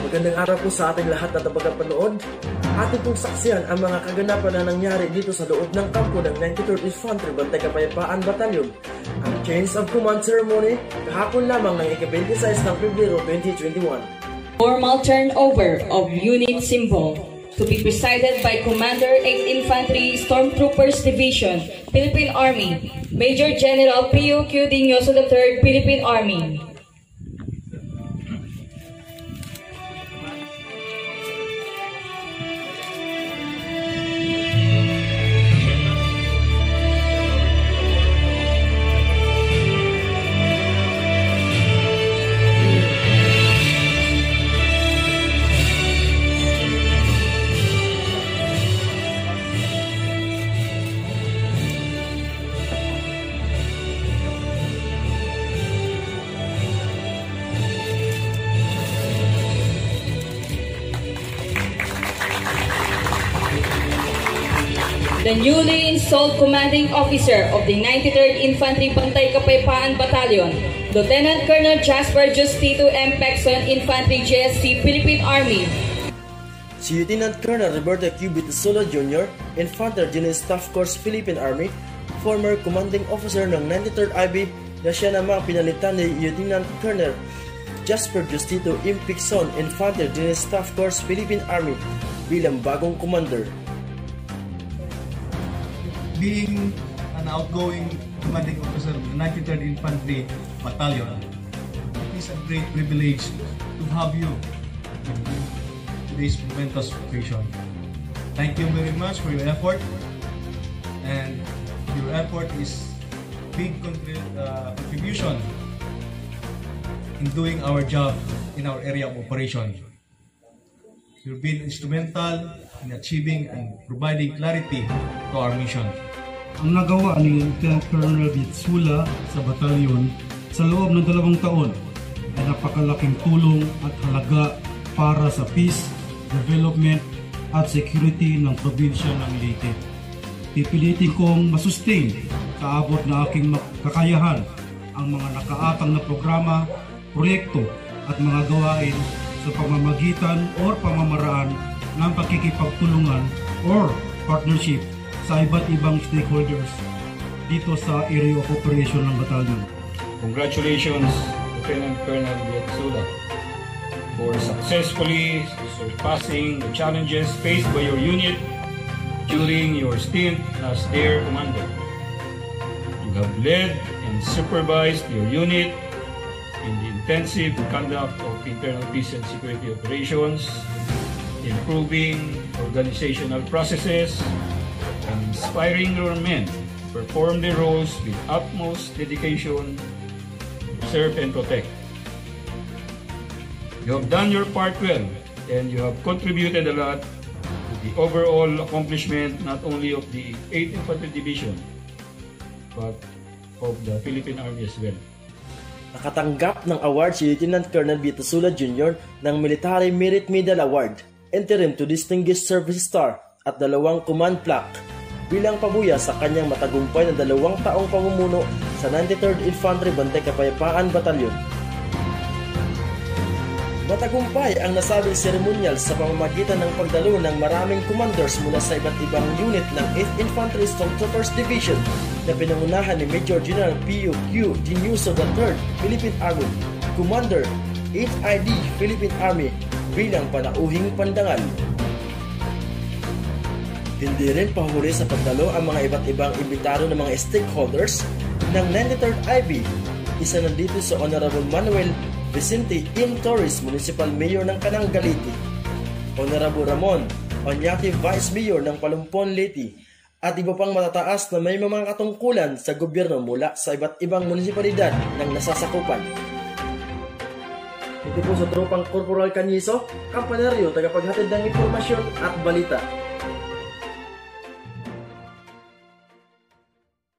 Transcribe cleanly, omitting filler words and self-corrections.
Magandang araw po sa ating lahat na tagapanood. Ating pong saksiyan ang mga kaganapan na nangyari dito sa loob ng kampo ng 93rd Infantry Bantay Kapayapaan Battalion. Ang Change of Command Ceremony kahapon lamang ng ika-26 ng Pebrero 2021. Formal turnover of unit symbol to be presided by Commander 8th Infantry Stormtroopers Division, Philippine Army, Major General Pio Q. Dinyoso III, Philippine Army. The newly installed commanding officer of the 93rd Infantry Bantay Kapayapaan Battalion, Lieutenant Colonel Jasper Justito M. Pexon, Infantry JSC, Philippine Army. Si Lieutenant Colonel Roberto Q. Bitisola Jr., Infantry General Staff Corps, Philippine Army, former commanding officer ng 93rd IB na siya namang pinalitan ni Lieutenant Colonel Jasper Justito M. Pexon, Infantry General Staff Corps, Philippine Army bilang bagong commander. Being an outgoing commanding officer of the 93rd Infantry Battalion, it is a great privilege to have you in today's momentous occasion. Thank you very much for your effort, and your effort is big contribution in doing our job in our area of operation. You've been instrumental in achieving and providing clarity to our mission. Ang nagawa ni Lieutenant Colonel Bitsula sa batalyon sa loob ng 2 taon ay napakalaking tulong at halaga para sa peace, development at security ng probinsya ng Leyte. Pipilitin kong masustain sa abot na aking kakayahan ang mga nakaatang na programa, proyekto at mga gawain sa pamamagitan o pamamaraan ng pakikipagtulungan or partnership sa iba't ibang stakeholders dito sa area of operation ng batalyon. Congratulations, Lieutenant Colonel Bitsula, for successfully surpassing the challenges faced by your unit during your stint as their commander. You have led and supervised your unit in the intensive conduct of internal peace and security operations, improving organizational processes, and inspiring your men to perform their roles with utmost dedication to serve and protect. You have done your part well, and you have contributed a lot to the overall accomplishment not only of the 8th Infantry Division, but of the Philippine Army as well. Nakatanggap ng award si Lieutenant Colonel Bitisola Jr. ng Military Merit Medal Award, Interim to Distinguished Service Star at 2 command plaque bilang pabuya sa kanyang matagumpay na 2 taong pamumuno sa 93rd Infantry Bantay Kapayapaan Battalion. Matagumpay ang nasabing seremonyal sa pamamagitan ng pagdalo ng maraming commanders mula sa iba't ibang unit ng 8th Infantry Stormtroopers Division na pinangunahan ni Major General Pio Q. Dinyoso III, Philippine Army, Commander 8th ID Philippine Army bilang panauhing pandangal. Hindi rin pahuli sa pagdalo ang mga iba't ibang imbitado ng mga stakeholders ng 93rd IB. Isa nandito sa Honorable Manuel Vicente M. Torres, Municipal Mayor ng Canang Galiti, Honorable Ramon Onyati, Vice Mayor ng Palumpon Leyte, at iba pang matataas na may mga katungkulan sa gobyerno mula sa iba't ibang munisipalidad ng nasasakupan. Ito po sa Tropang Corporal Canyiso, Kampanaryo, tagapaghatid ng impormasyon at balita.